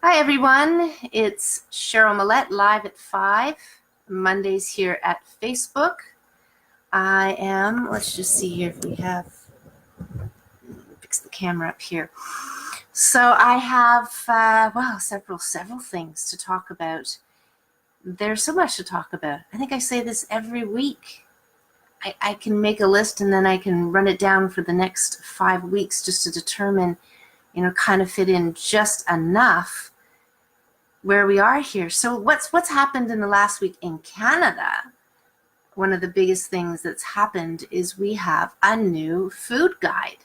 Hi everyone, it's Cheryl Millett live at 5, Mondays here at Facebook. Let's just see here if we have, fix the camera up here. So I have, several things to talk about. There's so much to talk about. I think I say this every week. I can make a list and then I can run it down for the next 5 weeks just to determine, kind of fit in just enough where we are here. So what's happened in the last week in Canada? One of the biggest things that's happened is we have a new food guide.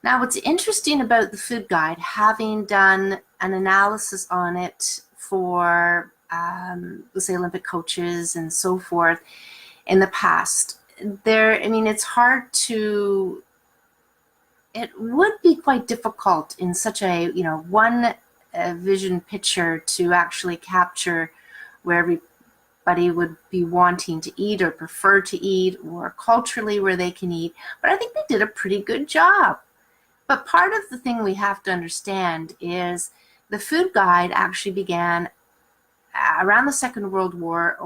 Now, what's interesting about the food guide, having done an analysis on it for, let's say, Olympic coaches and so forth in the past, it would be quite difficult in such a, one vision picture to actually capture where everybody would be wanting to eat or prefer to eat, or culturally where they can eat. But I think they did a pretty good job. But part of the thing we have to understand is the food guide actually began around the Second World War,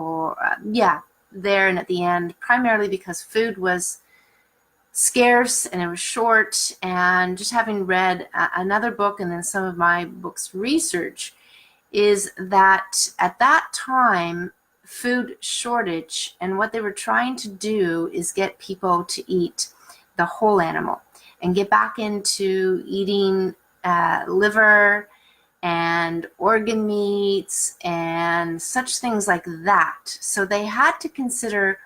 there and at the end, primarily because food was scarce and it was short. And just having read another book and then some of my book's research is that at that time, food shortage, and what they were trying to do is get people to eat the whole animal and get back into eating liver and organ meats and such things like that. So they had to consider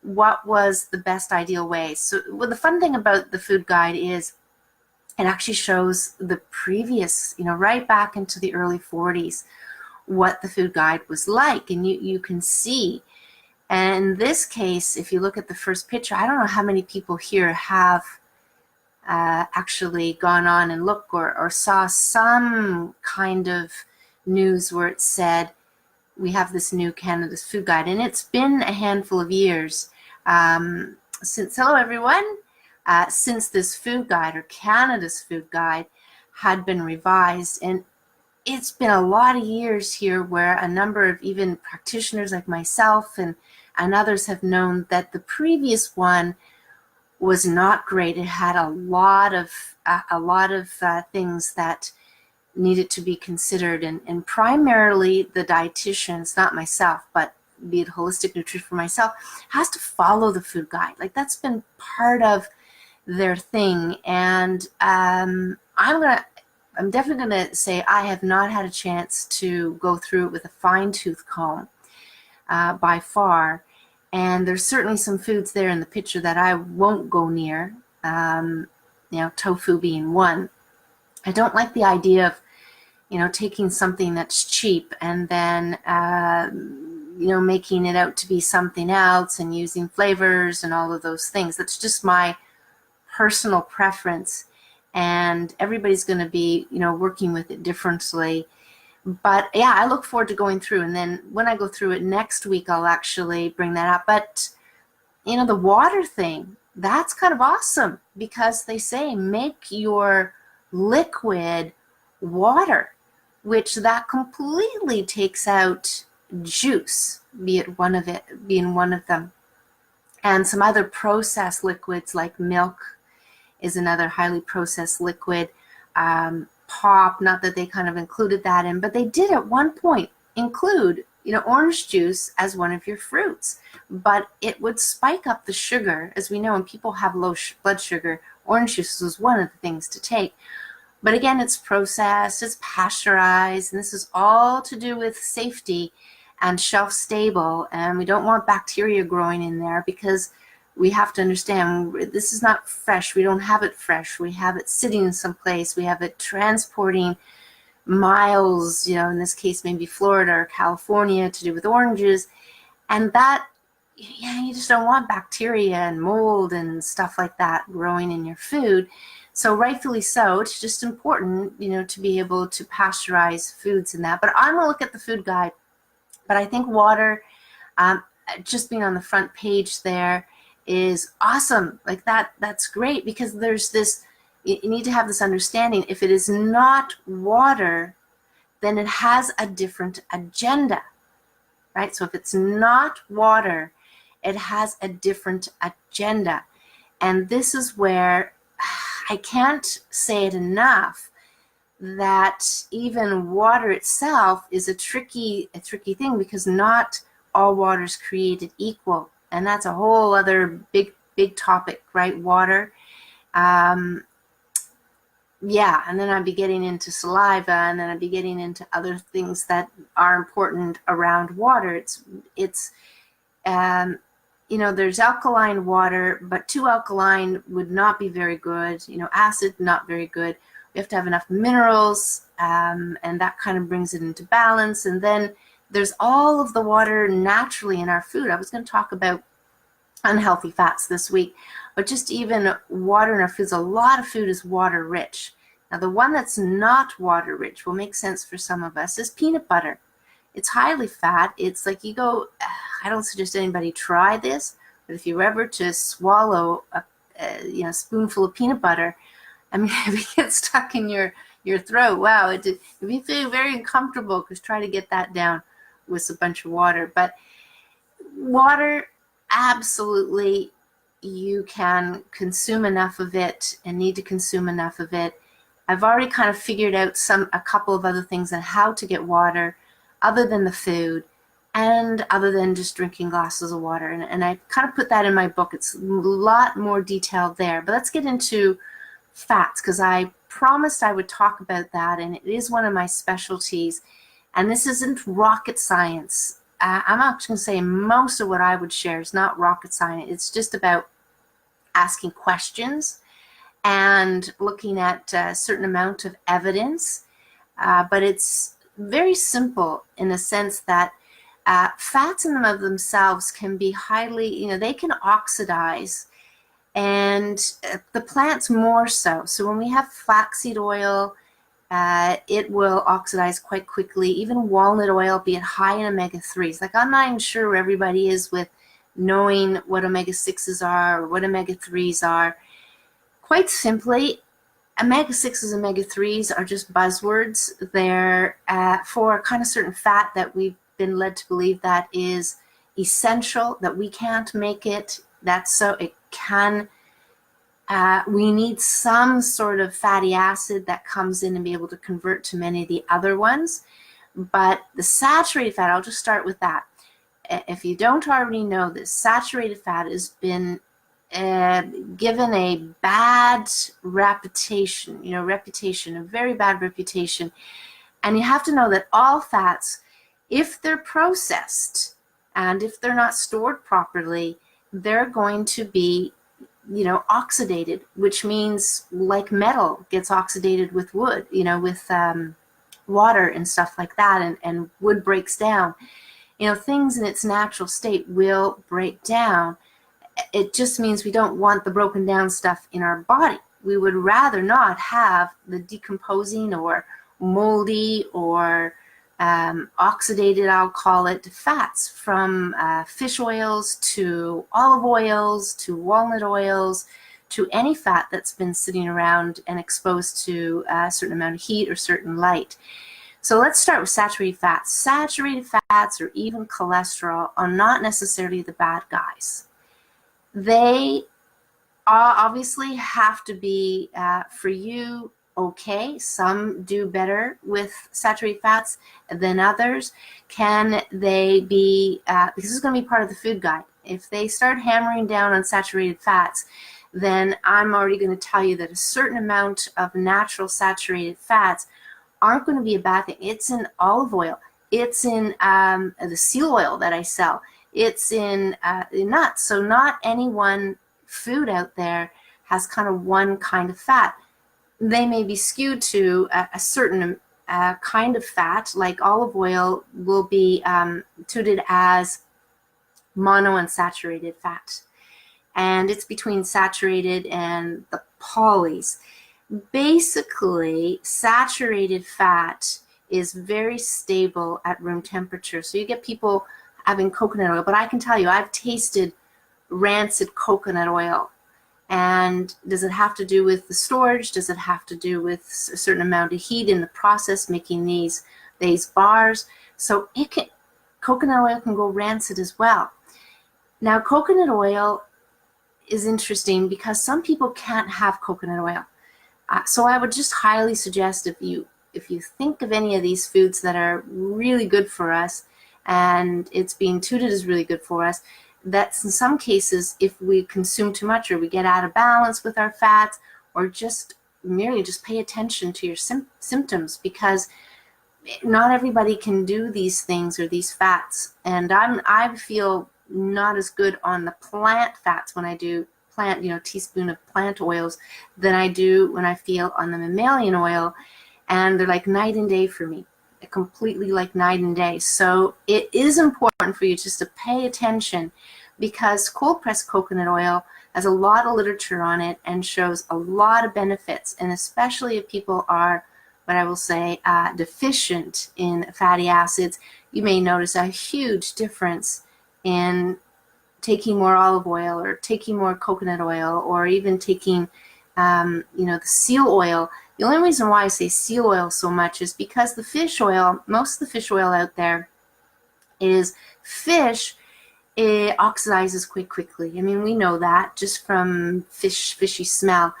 what was the best ideal way. So the fun thing about the food guide is it actually shows the previous, right back into the early 40s, what the food guide was like, and you can see. And in this case, if you look at the first picture, I don't know how many people here have actually gone on and looked or saw some kind of news where it said, we have this new Canada's food guide, and it's been a handful of years hello everyone, since this food guide, or Canada's food guide, had been revised. And it's been a lot of years here where a number of even practitioners like myself and others have known that the previous one was not great. It had a lot of things that needed to be considered, and primarily the dietitians, not myself, but be it holistic nutrition for myself, has to follow the food guide. Like, that's been part of their thing. And I'm definitely gonna say I have not had a chance to go through it with a fine-tooth comb by far. And there's certainly some foods there in the picture that I won't go near, tofu being one. I don't like the idea of, taking something that's cheap and then, making it out to be something else and using flavors and all of those things. That's just my personal preference. And everybody's going to be, working with it differently. But yeah, I look forward to going through. And then when I go through it next week, I'll actually bring that up. But, the water thing, that's kind of awesome, because they say make your liquid water, which that completely takes out juice, being one of them. And some other processed liquids like milk is another highly processed liquid. Pop, not that they kind of included that in, but they did at one point include, orange juice as one of your fruits. But it would spike up the sugar. As we know, when people have low blood sugar, orange juice was one of the things to take. But again, it's processed, it's pasteurized, and this is all to do with safety and shelf stable. And we don't want bacteria growing in there, because we have to understand this is not fresh. We don't have it fresh. We have it sitting in some place. We have it transporting miles, in this case, maybe Florida or California, to do with oranges. And that, you just don't want bacteria and mold and stuff like that growing in your food. So rightfully so, it's just important, to be able to pasteurize foods and that. But I'm going to look at the food guide. But I think water, just being on the front page there, is awesome. Like that's great, because there's this, you need to have this understanding. If it is not water, then it has a different agenda, right? So if it's not water, it has a different agenda. And this is where I can't say it enough, that even water itself is a tricky thing, because not all water is created equal. And that's a whole other big topic, right? Water. Yeah, and then I'd be getting into saliva, and then I'd be getting into other things that are important around water. It's you know, there's alkaline water, but too alkaline would not be very good. You know, acid, not very good. We have to have enough minerals, and that kind of brings it into balance. And then there's all of the water naturally in our food. I was going to talk about unhealthy fats this week, but just even water in our foods, a lot of food is water rich. Now, the one that's not water rich will make sense for some of us is peanut butter. It's highly fat. It's like you go, I don't suggest anybody try this, but if you were ever to swallow a you know, spoonful of peanut butter, I mean, if it gets stuck in your throat, wow, if you feel very uncomfortable, because try to get that down with a bunch of water. But water, absolutely, you can consume enough of it and need to consume enough of it. I've already kind of figured out a couple of other things on how to get water other than the food and other than just drinking glasses of water. And I kind of put that in my book. It's a lot more detailed there. But let's get into fats, because I promised I would talk about that, and it is one of my specialties. And this isn't rocket science. I'm actually going to say most of what I would share is not rocket science. It's just about asking questions and looking at a certain amount of evidence. But it's very simple in the sense that fats in and of themselves can be highly, you know, they can oxidize, and the plants more so. So when we have flaxseed oil, it will oxidize quite quickly. Even walnut oil, be it high in omega-3s. Like, I'm not even sure where everybody is with knowing what omega-6s are or what omega-3s are. Quite simply, omega-6s and omega-3s are just buzzwords. They're for a kind of certain fat that we've been led to believe that is essential, that we can't make it. That's so it can. We need some sort of fatty acid that comes in and be able to convert to many of the other ones. But the saturated fat, I'll just start with that. If you don't already know this, saturated fat has been given a bad reputation, a very bad reputation. And you have to know that all fats, if they're processed and if they're not stored properly, they're going to be, oxidated, which means like metal gets oxidated with wood, with water and stuff like that, and wood breaks down. Things in its natural state will break down. It just means we don't want the broken down stuff in our body. We would rather not have the decomposing or moldy or oxidated, I'll call it, fats, from fish oils to olive oils to walnut oils to any fat that's been sitting around and exposed to a certain amount of heat or certain light. So let's start with saturated fats. Saturated fats, or even cholesterol, are not necessarily the bad guys. They obviously have to be, for you, okay. Some do better with saturated fats than others. Can they be, because this is going to be part of the food guide, if they start hammering down on saturated fats, then I'm already going to tell you that a certain amount of natural saturated fats aren't going to be a bad thing. It's in olive oil. It's in the seal oil that I sell. It's in nuts. So not any one food out there has kind of one kind of fat. They may be skewed to a certain kind of fat, like olive oil will be touted as monounsaturated fat. And it's between saturated and the polys. Basically, saturated fat is very stable at room temperature. So you get people having coconut oil, but I can tell you, I've tasted rancid coconut oil. And does it have to do with the storage? Does it have to do with a certain amount of heat in the process, making these these bars. So coconut oil can go rancid as well. Now, coconut oil is interesting because some people can't have coconut oil. So I would just highly suggest if you think of any of these foods that are really good for us and it's being touted as really good for us, that in some cases, if we consume too much or we get out of balance with our fats, or just merely just pay attention to your symptoms, because not everybody can do these things or these fats. And I feel not as good on the plant fats when I do plant, teaspoon of plant oils than I do when I feel on the mammalian oil. And they're like night and day for me, completely like night and day. So it is important for you just to pay attention, because cold pressed coconut oil has a lot of literature on it and shows a lot of benefits. And especially if people are, what I will say, deficient in fatty acids, you may notice a huge difference in taking more olive oil or taking more coconut oil, or even taking, the seal oil. The only reason why I say seal oil so much is because the fish oil, most of the fish oil out there is fish. It oxidizes quite quickly. I mean, we know that just from fishy smell.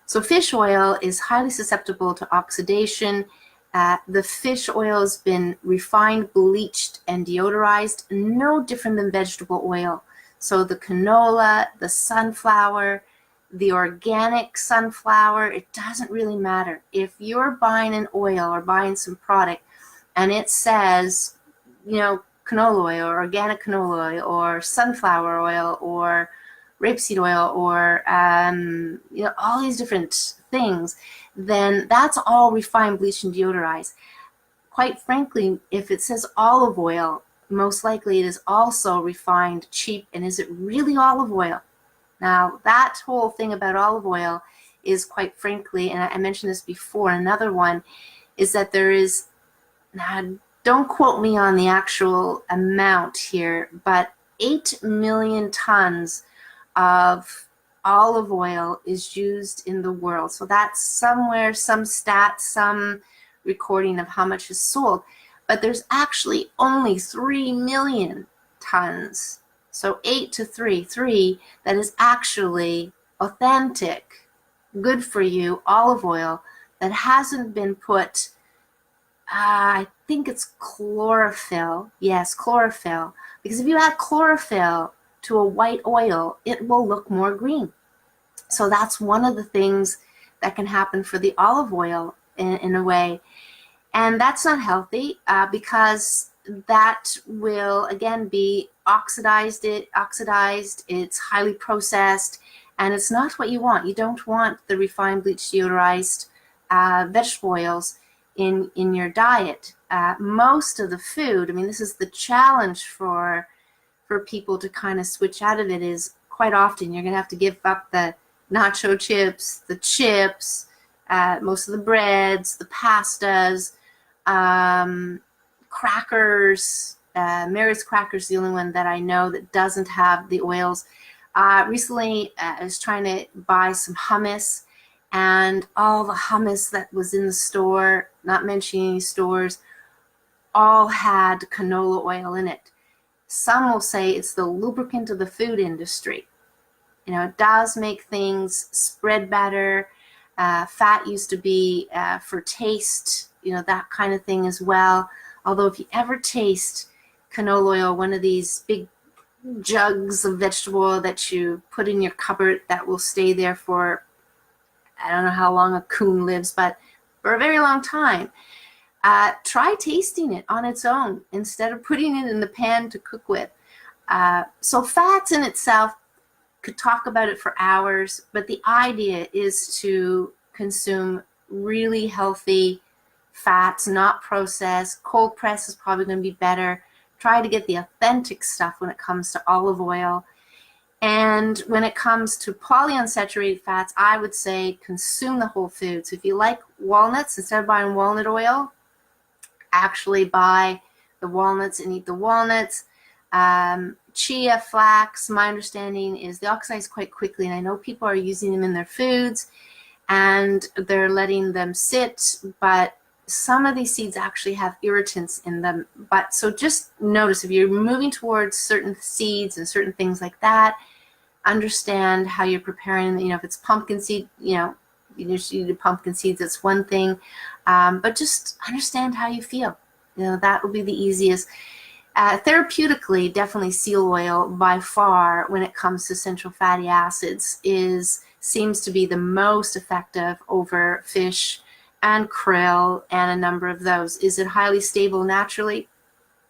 So fish oil is highly susceptible to oxidation. The fish oil has been refined, bleached, and deodorized, no different than vegetable oil. So the canola, the sunflower, the organic sunflower, it doesn't really matter. If you're buying an oil or buying some product and it says, canola oil or organic canola oil or sunflower oil or rapeseed oil or all these different things, then that's all refined, bleached, and deodorized. Quite frankly, if it says olive oil, most likely it is also refined, cheap, and is it really olive oil? Now, that whole thing about olive oil is, quite frankly, and I mentioned this before, another one, is that there is, now don't quote me on the actual amount here, but 8 million tons of olive oil is used in the world. So that's somewhere, some stat, some recording of how much is sold. But there's actually only 3 million tons. So 8 to 3 that is actually authentic, good for you olive oil that hasn't been put, I think it's chlorophyll. Yes, chlorophyll. Because if you add chlorophyll to a white oil, it will look more green. So that's one of the things that can happen for the olive oil in a way. And that's not healthy because that will, again, be oxidized, it's highly processed, and it's not what you want. You don't want the refined, bleached, deodorized vegetable oils in your diet. Most of the food, I mean, this is the challenge for people to kind of switch out of it, is quite often you're going to have to give up the nacho chips, the chips, most of the breads, the pastas, crackers. Mary's Crackers is the only one that I know that doesn't have the oils. Recently, I was trying to buy some hummus, and all the hummus that was in the store, not mentioning any stores, all had canola oil in it. Some will say it's the lubricant of the food industry. It does make things spread better. Fat used to be for taste, that kind of thing as well. Although if you ever taste canola oil, one of these big jugs of vegetable oil that you put in your cupboard that will stay there for, I don't know how long a coon lives, but for a very long time. Try tasting it on its own instead of putting it in the pan to cook with. So fats in itself, could talk about it for hours, but the idea is to consume really healthy fats, not processed. Cold press is probably going to be better. Try to get the authentic stuff when it comes to olive oil. And when it comes to polyunsaturated fats, I would say consume the whole foods. If you like walnuts, instead of buying walnut oil, actually buy the walnuts and eat the walnuts. Chia, flax, my understanding is they oxidize quite quickly, and I know people are using them in their foods and they're letting them sit, but some of these seeds actually have irritants in them. But so just notice if you're moving towards certain seeds and certain things like that, understand how you're preparing. If it's pumpkin seed, you just do pumpkin seeds, that's one thing. But just understand how you feel. That will be the easiest. Therapeutically, definitely seal oil by far when it comes to essential fatty acids seems to be the most effective over fish and krill and a number of those. Is it highly stable naturally?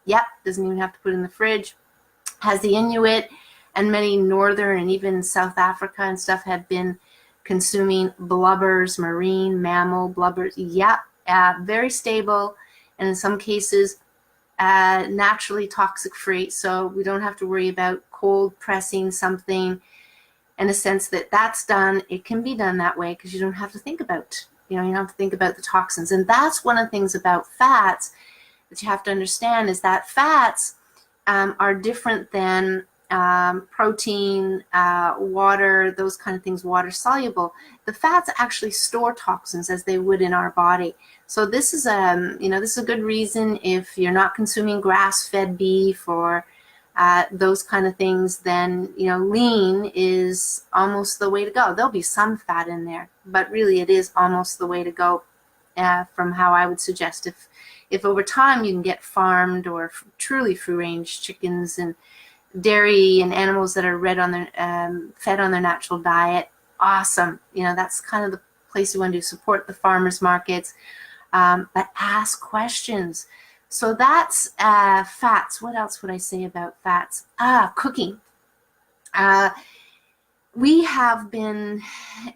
Yep, doesn't even have to put in the fridge. Has the Inuit and many northern and even South Africa and stuff have been consuming blubbers, marine mammal blubbers? Yep, very stable, and in some cases naturally toxic free, so we don't have to worry about cold pressing something, in a sense that's done. It can be done that way because you don't have to think about, you don't have to think about the toxins. And that's one of the things about fats that you have to understand, is that fats are different than protein, water, those kind of things, water soluble. The fats actually store toxins as they would in our body. So this is this is a good reason. If you're not consuming grass-fed beef or those kind of things, then lean is almost the way to go. There'll be some fat in there, but really it is almost the way to go, from how I would suggest. If over time you can get farmed or truly free-range chickens and dairy and animals that are fed on their natural diet, awesome. That's kind of the place you want to support the farmers markets, but ask questions. So that's fats. What else would I say about fats? Cooking. We have been,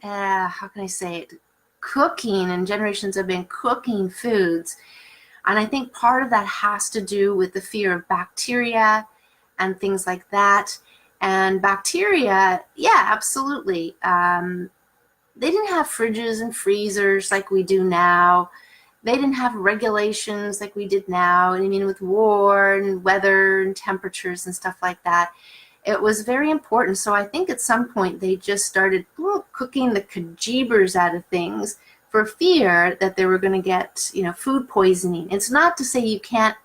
how can I say it, cooking, and generations have been cooking foods. And I think part of that has to do with the fear of bacteria and things like that. And bacteria, yeah, absolutely. They didn't have fridges and freezers like we do now. They didn't have regulations like we did now. I mean, with war and weather and temperatures and stuff like that, it was very important. So I think at some point they just started cooking the kajibers out of things for fear that they were going to get, food poisoning. It's not to say you can't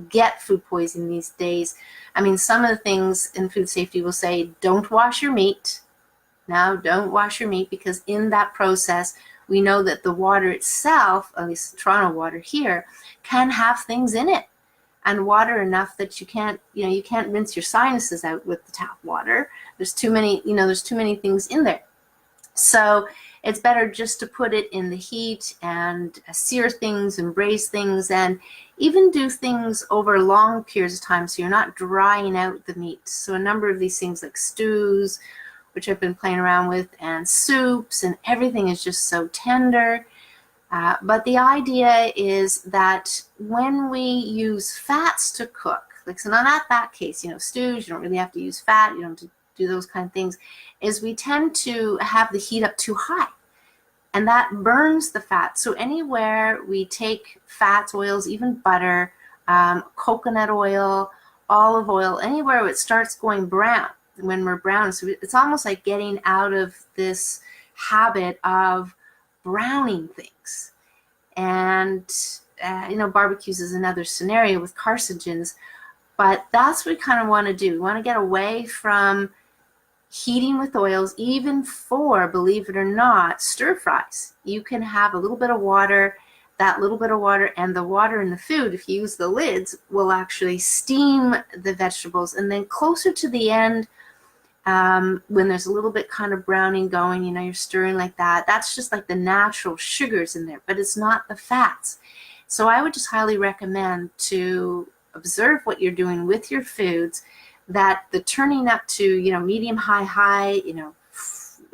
get food poisoning these days. I mean, some of the things in food safety will say, don't wash your meat. Now, don't wash your meat, because in that process, we know that the water itself, at least Toronto water here, can have things in it, and water enough that you can't rinse your sinuses out with the tap water. There's too many things in there. So it's better just to put it in the heat and sear things and braise things, and even do things over long periods of time so you're not drying out the meat. So a number of these things like stews, which I've been playing around with, and soups, and everything is just so tender. But the idea is that when we use fats to cook, like, so not that case, stews, you don't really have to use fat, you don't have to do those kind of things, is we tend to have the heat up too high, and that burns the fat. So anywhere we take fats, oils, even butter, coconut oil, olive oil, anywhere it starts going brown, when we're brown, so it's almost like getting out of this habit of browning things. And barbecues is another scenario with carcinogens, but that's what we kind of want to do. We want to get away from heating with oils, even for, believe it or not, stir fries. You can have a little bit of water, that little bit of water, and the water in the food, if you use the lids, will actually steam the vegetables. And then closer to the end, when there's a little bit kind of browning going, you're stirring like that, that's just like the natural sugars in there, but it's not the fats. So I would just highly recommend to observe what you're doing with your foods, that the turning up to, medium, high,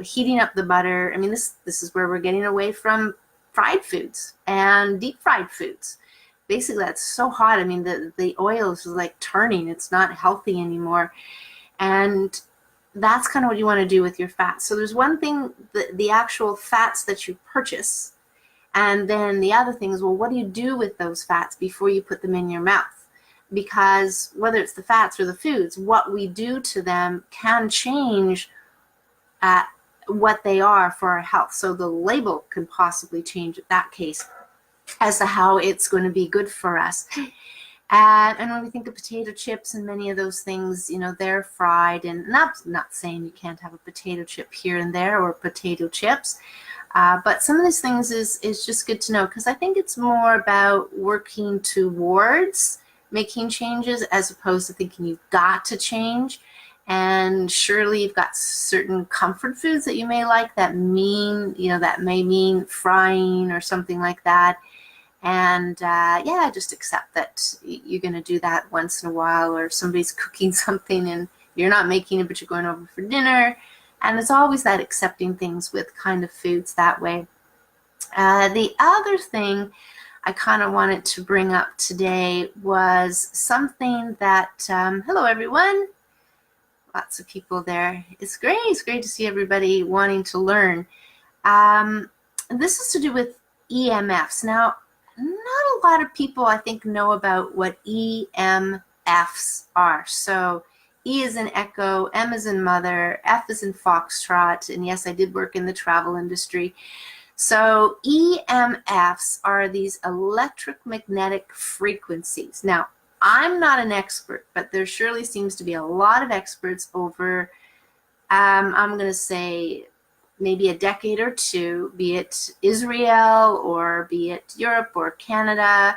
heating up the butter. I mean, this is where we're getting away from fried foods and deep fried foods. Basically, that's so hot. I mean, the oil is like turning. It's not healthy anymore. And that's kind of what you want to do with your fats. So there's one thing, the actual fats that you purchase. And then the other thing is, well, what do you do with those fats before you put them in your mouth? Because whether it's the fats or the foods, what we do to them can change what they are for our health. So the label can possibly change in that case. as to how it's going to be good for us. And when we think of potato chips and many of those things, you know, they're fried, and not saying you can't have a potato chip here and there or potato chips, but some of these things is just good to know, because I think it's more about working towards making changes as opposed to thinking you've got to change. And surely you've got certain comfort foods that you may like that mean, you know, that may mean frying or something like that. And yeah, just accept that you're going to do that once in a while, or somebody's cooking something and you're not making it, but you're going over for dinner. And it's always that accepting things with kind of foods that way. The other thing I kind of wanted to bring up today was something that, hello everyone, lots of people there. It's great to see everybody wanting to learn. This is to do with EMFs. Now, not a lot of people, I think, know about what EMFs are. So E is in echo, M is in mother, F is in foxtrot, and yes, I did work in the travel industry. So EMFs are these electromagnetic frequencies. Now, I'm not an expert, but there surely seems to be a lot of experts over, I'm going to say, maybe a decade or two, be it Israel or be it Europe or Canada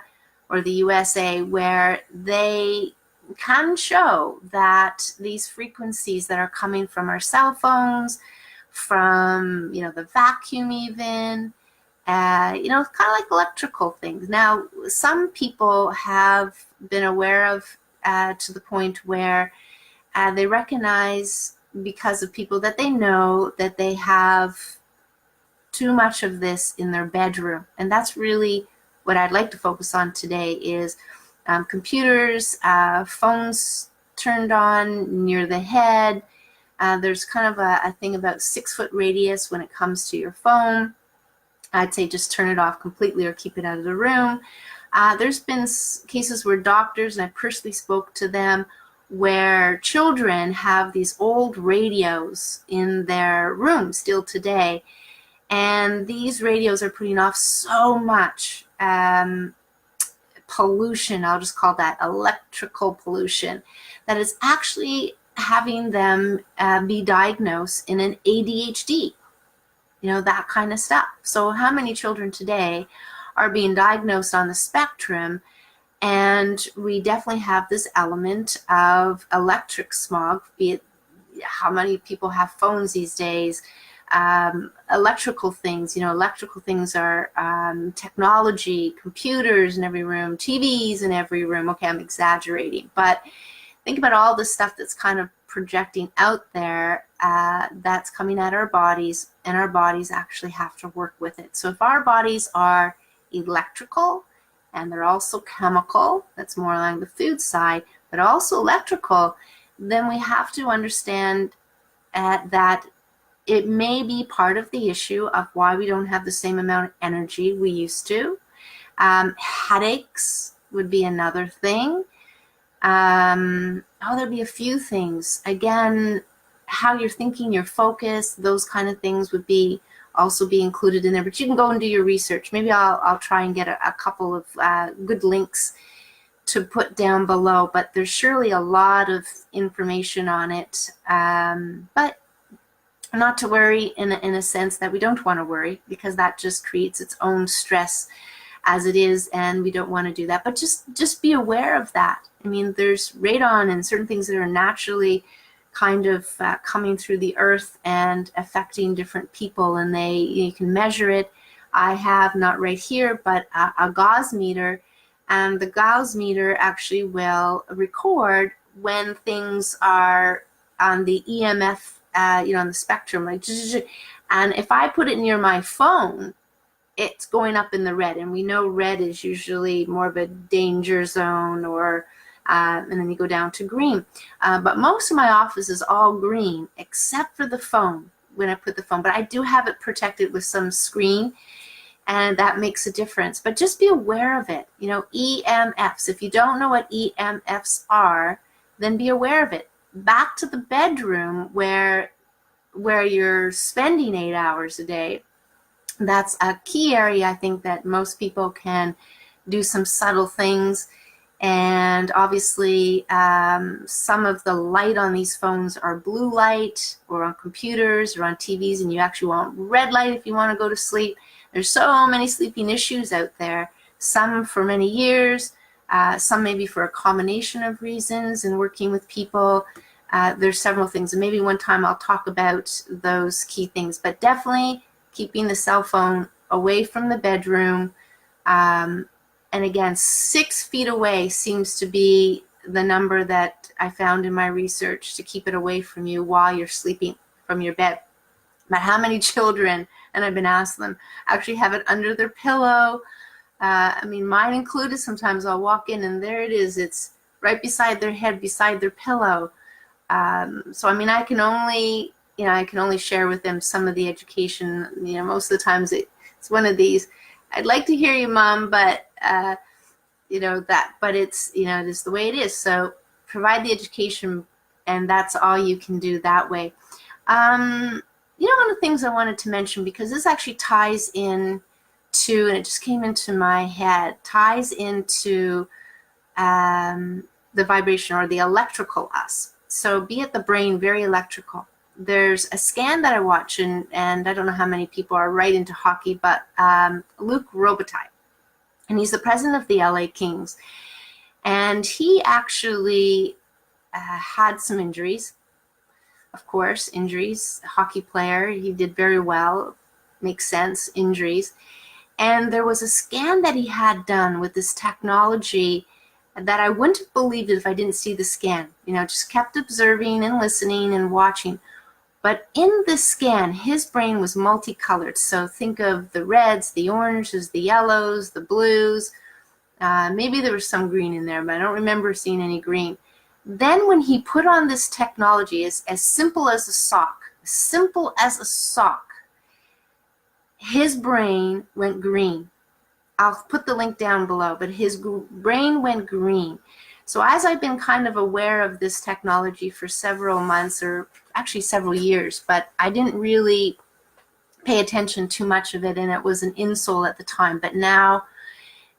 or the USA, where they can show that these frequencies that are coming from our cell phones, from, you know, the vacuum even, you know, kind of like electrical things. Now, some people have been aware of to the point where they recognize, because of people that they know, that they have too much of this in their bedroom. And that's really what I'd like to focus on today is computers, phones turned on near the head. There's kind of a thing about 6-foot radius when it comes to your phone. I'd say just turn it off completely or keep it out of the room. There's been cases where doctors, and I personally spoke to them, where children have these old radios in their room still today, and these radios are putting off so much pollution, I'll just call that electrical pollution, that is actually having them be diagnosed in an ADHD, you know, that kind of stuff. So how many children today are being diagnosed on the spectrum? And we definitely have this element of electric smog, be it how many people have phones these days, electrical things, you know, electrical things are technology, computers in every room, TVs in every room. Okay, I'm exaggerating, but think about all the stuff that's kind of projecting out there that's coming at our bodies, and our bodies actually have to work with it. So if our bodies are electrical, and they're also chemical, that's more along the food side, but also electrical, then we have to understand that it may be part of the issue of why we don't have the same amount of energy we used to. Headaches would be another thing. There'd be a few things. Again, how you're thinking, your focus, those kind of things would be also be included in there, but you can go and do your research. Maybe I'll try and get a couple of good links to put down below, but there's surely a lot of information on it. But not to worry in a sense that we don't want to worry, because that just creates its own stress as it is, and we don't want to do that. But just be aware of that. I mean, there's radon and certain things that are naturally kind of coming through the earth and affecting different people, and you can measure it. I have, not right here, but a gauze meter, and the gauze meter actually will record when things are on the EMF, you know, on the spectrum, like, and if I put it near my phone, it's going up in the red, and we know red is usually more of a danger zone, or and then you go down to green. But most of my office is all green, except for the phone, when I put the phone. But I do have it protected with some screen, and that makes a difference. But just be aware of it. You know, EMFs. If you don't know what EMFs are, then be aware of it. Back to the bedroom where you're spending 8 hours a day. That's a key area, I think, that most people can do some subtle things. And obviously, some of the light on these phones are blue light, or on computers or on TVs, and you actually want red light if you want to go to sleep. There's so many sleeping issues out there, some for many years, some maybe for a combination of reasons. And working with people, there's several things, and maybe one time I'll talk about those key things. But definitely keeping the cell phone away from the bedroom. And again, 6 feet away seems to be the number that I found in my research to keep it away from you while you're sleeping from your bed. But how many children, and I've been asked them, actually have it under their pillow? I mean, mine included. Sometimes I'll walk in and there it is. It's right beside their head, beside their pillow. So I mean, I can only share with them some of the education. Most of the times it's one of these. I'd like to hear you, Mom, but but it's, it is the way it is. So provide the education, and that's all you can do that way. One of the things I wanted to mention, because this actually ties in to, and it just came into my head, ties into the vibration or the electrical us. So be it the brain, very electrical. There's a scan that I watch, and I don't know how many people are right into hockey, but Luc Robitaille. And he's the president of the LA Kings. And he actually had some injuries. Of course, injuries. A hockey player, he did very well. Makes sense, injuries. And there was a scan that he had done with this technology that I wouldn't have believed it if I didn't see the scan. Just kept observing and listening and watching. But in the scan, his brain was multicolored. So think of the reds, the oranges, the yellows, the blues. Maybe there was some green in there, but I don't remember seeing any green. Then when he put on this technology, as simple as a sock, his brain went green. I'll put the link down below, but his brain went green. So as I've been kind of aware of this technology for several months, or actually several years, but I didn't really pay attention too much of it, and it was an insole at the time. But now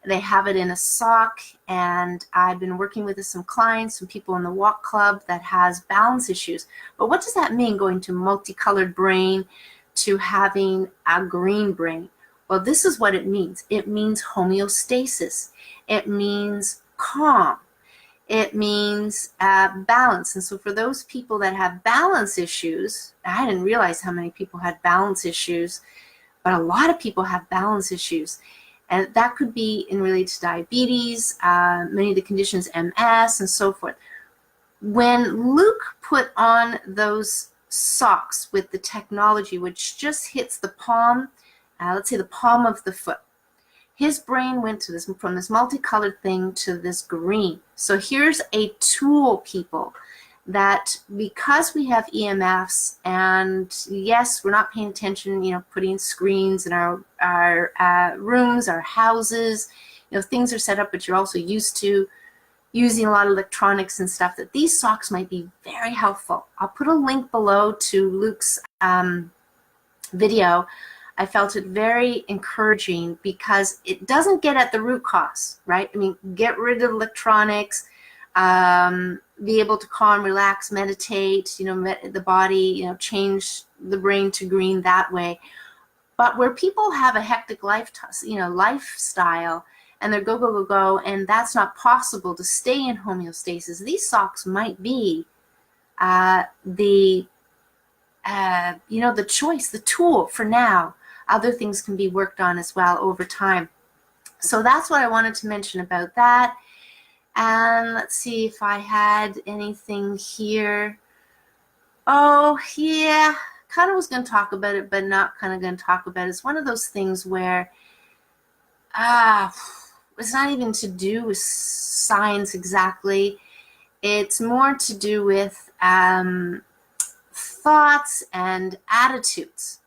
they have it in a sock, and I've been working with some clients, some people in the walk club that has balance issues. But what does that mean, going to multicolored brain to having a green brain? Well, this is what it means. It means homeostasis. It means calm. It means balance. And so for those people that have balance issues, I didn't realize how many people had balance issues, but a lot of people have balance issues. And that could be in related to diabetes, many of the conditions, MS, and so forth. When Luke put on those socks with the technology, which just hits the palm, let's say the palm of the foot, his brain went to this, from this multicolored thing to this green. So here's a tool, people, that because we have EMFs, and yes, we're not paying attention, putting screens in our rooms, our houses, things are set up, but you're also used to using a lot of electronics and stuff, that these socks might be very helpful. I'll put a link below to Luke's video. I felt it very encouraging because it doesn't get at the root cause, right? I mean, get rid of electronics, be able to calm, relax, meditate, the body, change the brain to green that way. But where people have a hectic lifestyle, and they're go, go, go, go, and that's not possible to stay in homeostasis, these socks might be the choice, the tool for now. Other things can be worked on as well over time. So that's what I wanted to mention about that. And let's see if I had anything here. Oh, yeah, kind of was going to talk about it, but not kind of going to talk about it. It's one of those things where it's not even to do with science exactly. It's more to do with thoughts and attitudes.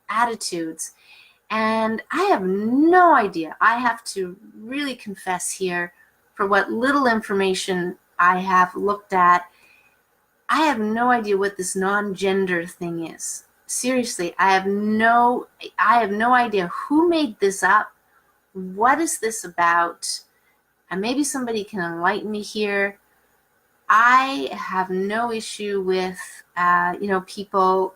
And I have no idea. I have to really confess here, for what little information I have looked at, I have no idea what this non-gender thing is. seriously, I have no idea who made this up. What is this about? And maybe somebody can enlighten me here. I have no issue with, people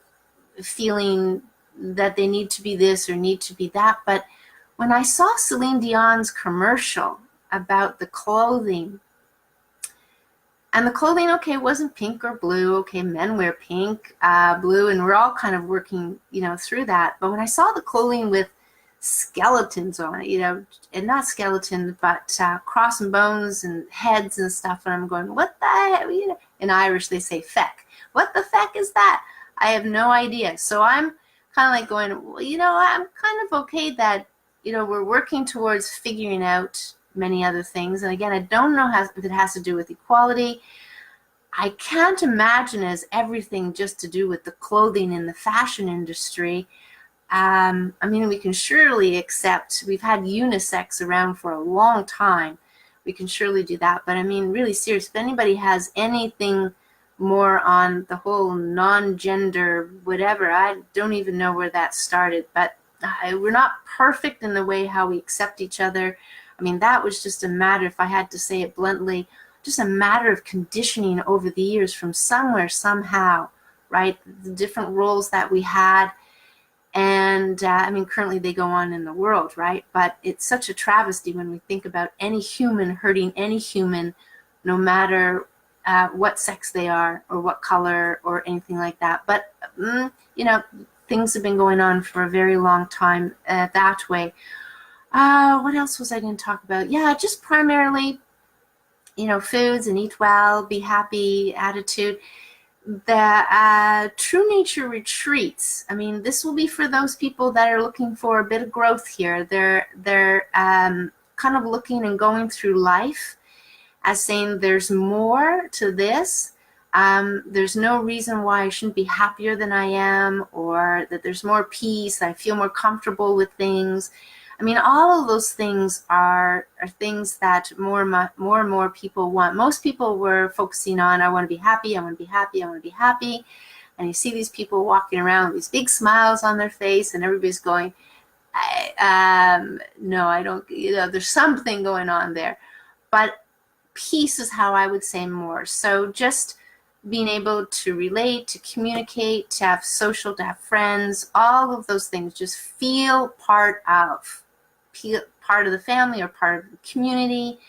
feeling that they need to be this or need to be that. But when I saw Celine Dion's commercial about the clothing, and the clothing, okay, wasn't pink or blue. Okay, men wear pink, blue, and we're all kind of working, through that. But when I saw the clothing with skeletons on it, and not skeleton, but cross and bones and heads and stuff, and I'm going, what the heck? In Irish, they say feck. What the feck is that? I have no idea. So I'm kind of like going, well, I'm kind of okay that, we're working towards figuring out many other things. And again, I don't know if it has to do with equality. I can't imagine as everything just to do with the clothing in the fashion industry. We can surely accept, we've had unisex around for a long time. We can surely do that. But really serious, if anybody has anything more on the whole non-gender whatever, I don't even know where that started. But we're not perfect in the way how we accept each other. That was just a matter, if I had to say it bluntly, just a matter of conditioning over the years from somewhere, somehow, right? The different roles that we had. And currently they go on in the world, right? But it's such a travesty when we think about any human hurting any human, no matter what sex they are or what color or anything like that. But, things have been going on for a very long time that way. What else was I going to talk about? Yeah, just primarily, foods and eat well, be happy, attitude. The True Nature retreats. This will be for those people that are looking for a bit of growth here. They're kind of looking and going through life as saying there's more to this. There's no reason why I shouldn't be happier than I am, or that there's more peace, I feel more comfortable with things. All of those things are things that more and more people want. Most people were focusing on, I want to be happy, I want to be happy, I want to be happy. And you see these people walking around with these big smiles on their face, and everybody's going, no, I don't, there's something going on there. But peace is how I would say more. So just being able to relate, to communicate, to have social, to have friends, all of those things, just feel part of the family or part of the community,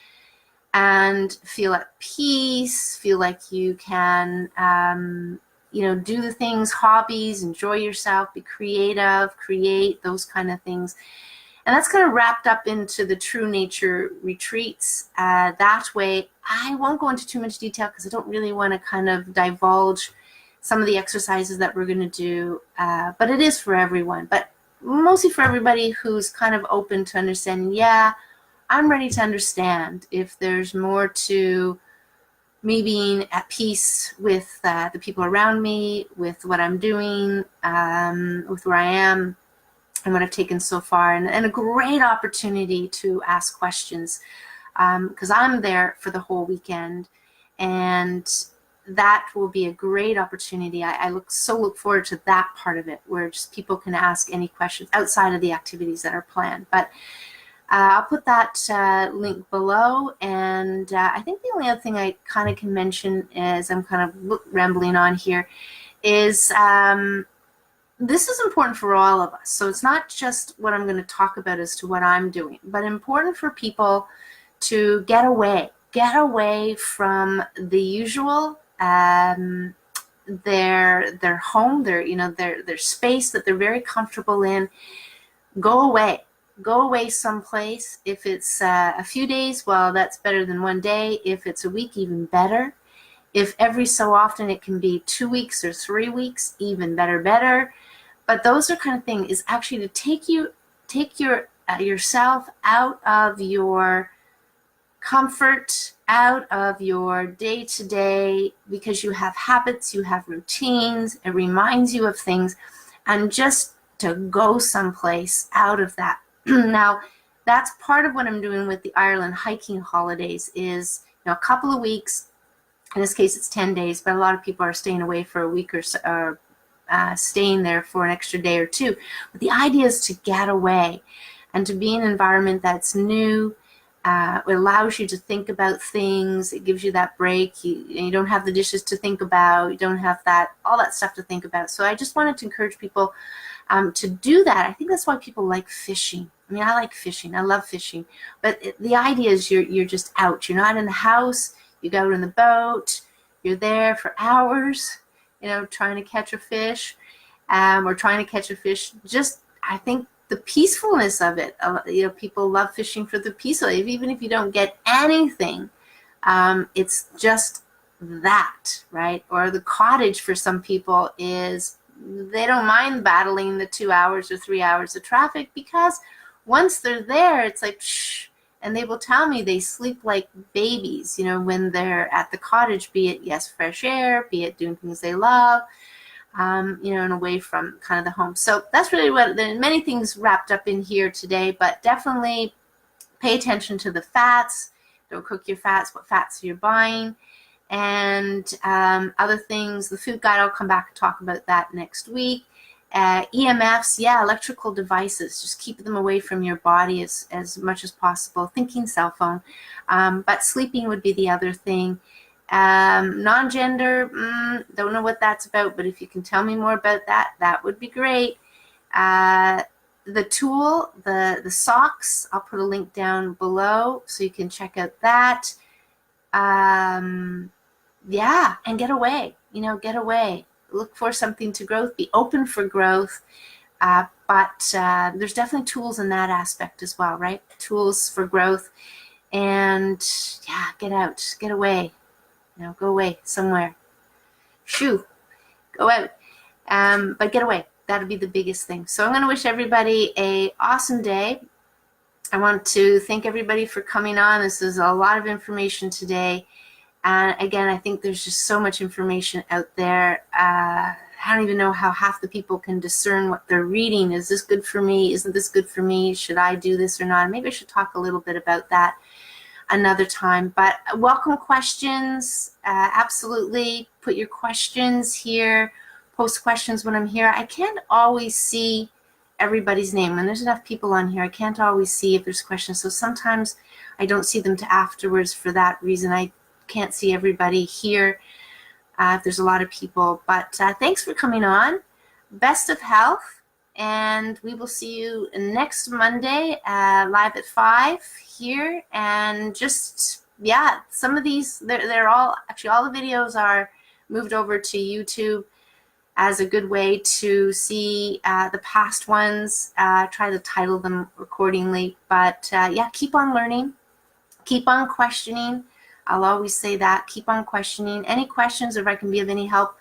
and feel at peace, feel like you can, do the things, hobbies, enjoy yourself, be creative, create, those kind of things. And that's kind of wrapped up into the True Nature retreats. That way, I won't go into too much detail because I don't really want to kind of divulge some of the exercises that we're going to do, but it is for everyone. But mostly for everybody who's kind of open to understanding, yeah, I'm ready to understand if there's more to me being at peace with the people around me, with what I'm doing, with where I am and what I've taken so far, and a great opportunity to ask questions, because I'm there for the whole weekend, and that will be a great opportunity. I look forward to that part of it, where just people can ask any questions outside of the activities that are planned. But I'll put that link below. And I think the only other thing I kind of can mention, as I'm kind of rambling on here, is this is important for all of us. So it's not just what I'm going to talk about as to what I'm doing, but important for people to get away from the usual, their home, their space that they're very comfortable in. Go away someplace. If it's a few days, well, that's better than one day. If it's a week, even better. If every so often it can be 2 weeks or 3 weeks, even better. But those are kind of things, is actually to take yourself out of your comfort, out of your day-to-day, because you have habits, you have routines, it reminds you of things, and just to go someplace out of that. Now, that's part of what I'm doing with the Ireland hiking holidays, is a couple of weeks. In this case, it's 10 days, but a lot of people are staying away for a week or so, or staying there for an extra day or two. But the idea is to get away and to be in an environment that's new. It allows you to think about things. It gives you that break. You don't have the dishes to think about. You don't have all that stuff to think about. So I just wanted to encourage people to do that. I think that's why people like fishing. I mean, I like fishing. I love fishing. But the idea is you're just out. You're not in the house. You go in the boat. You're there for hours, trying to catch a fish, or trying to catch a fish. Just, I think, the peacefulness of it. People love fishing for the peace of it. Even if you don't get anything, it's just that, right? Or the cottage for some people is, they don't mind battling the 2 hours or 3 hours of traffic, because once they're there, it's like, shh. And they will tell me they sleep like babies, when they're at the cottage, be it, yes, fresh air, be it doing things they love, and away from kind of the home. So that's really what, there are many things wrapped up in here today, but definitely pay attention to the fats. Don't cook your fats, what fats you're buying, and other things. The food guide, I'll come back and talk about that next week. EMFs, electrical devices, just keep them away from your body as much as possible. Thinking cell phone, but sleeping would be the other thing. Non-gender, don't know what that's about, but if you can tell me more about that, that would be great. The tool, the socks, I'll put a link down below so you can check out that. And get away, get away. Look for something to growth, be open for growth, but there's definitely tools in that aspect as well, right? Tools for growth, and get out, get away, go away somewhere. Shoo, go out, but get away. That'll be the biggest thing. So I'm going to wish everybody an awesome day. I want to thank everybody for coming on. This is a lot of information today. And again, I think there's just so much information out there. I don't even know how half the people can discern what they're reading. Is this good for me? Isn't this good for me? Should I do this or not? Maybe I should talk a little bit about that another time. But welcome questions. Absolutely. Put your questions here. Post questions when I'm here. I can't always see everybody's name. When there's enough people on here, I can't always see if there's questions. So sometimes I don't see them to afterwards for that reason. I can't see everybody here if there's a lot of people, but thanks for coming on. Best of health, and we will see you next Monday live at 5 here. And just some of these, they're all the videos are moved over to YouTube as a good way to see the past ones. Try to title them accordingly, but keep on learning, keep on questioning. I'll always say that. Keep on questioning. Any questions, if I can be of any help,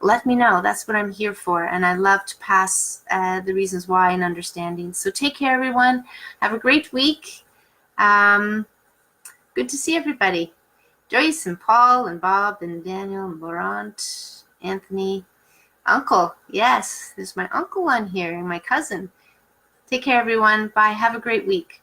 let me know. That's what I'm here for. And I love to pass the reasons why and understanding. So take care, everyone. Have a great week. Good to see everybody. Joyce and Paul and Bob and Daniel and Laurent, Anthony, Uncle. Yes, there's my uncle on here and my cousin. Take care, everyone. Bye. Have a great week.